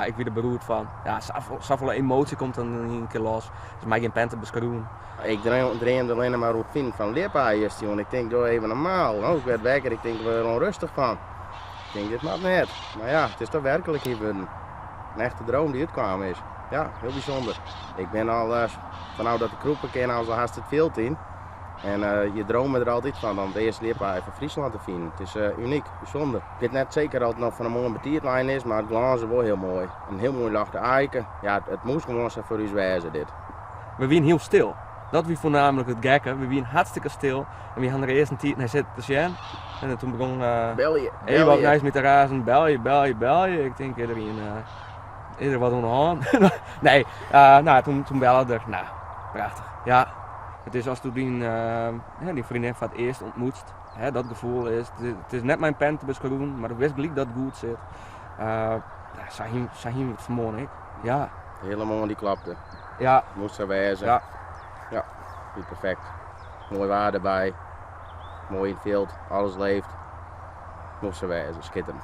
ik weer er beroerd van. Ja, zoveel emotie komt dan een keer los. Dus mij geen pen te beschroeven. Ik dreamde alleen maar op vind van leerpaardjes, want ik denk, doe even normaal. Nou, ik werd wakker, ik denk, ik word er onrustig van. Ik denk, dit mag net. Maar ja, het is toch werkelijk hier een echte droom die uitkwam is. Ja, heel bijzonder. Ik ben al vanaf dat ik kroepen ken al zo haast het veld in. En je droomt er altijd van om de eerste leerpaard van Friesland te vinden. Het is uniek, bijzonder. Ik weet net zeker dat het nog van een mooie betierlijn is, maar het glazen wordt heel mooi. Een heel mooi lachte eiken. Ja, het moest gewoon zo voor u wijzen dit. We waren heel stil. Dat was voornamelijk het gekke. We waren hartstikke stil. En we hadden de eerste tijd naar zitten te zien. En toen begon wat nice met te razen. Bel je. Ik denk iedereen wat aan de hand. Nee, toen bellen er. Nou, prachtig. Ja, het is als toen die vriendin van het eerst ontmoet. Dat gevoel is. Het is net mijn pen te beschroeven, maar ik wist gelijk dat het goed zit. Zag hem vermoorden ik. Ja. Helemaal die klapte. Ja. Moest zo wijzen. Ja. Ja, niet perfect. Mooi waar erbij. Mooi in het veld, alles leeft. Moest zo wijzen, schitterend.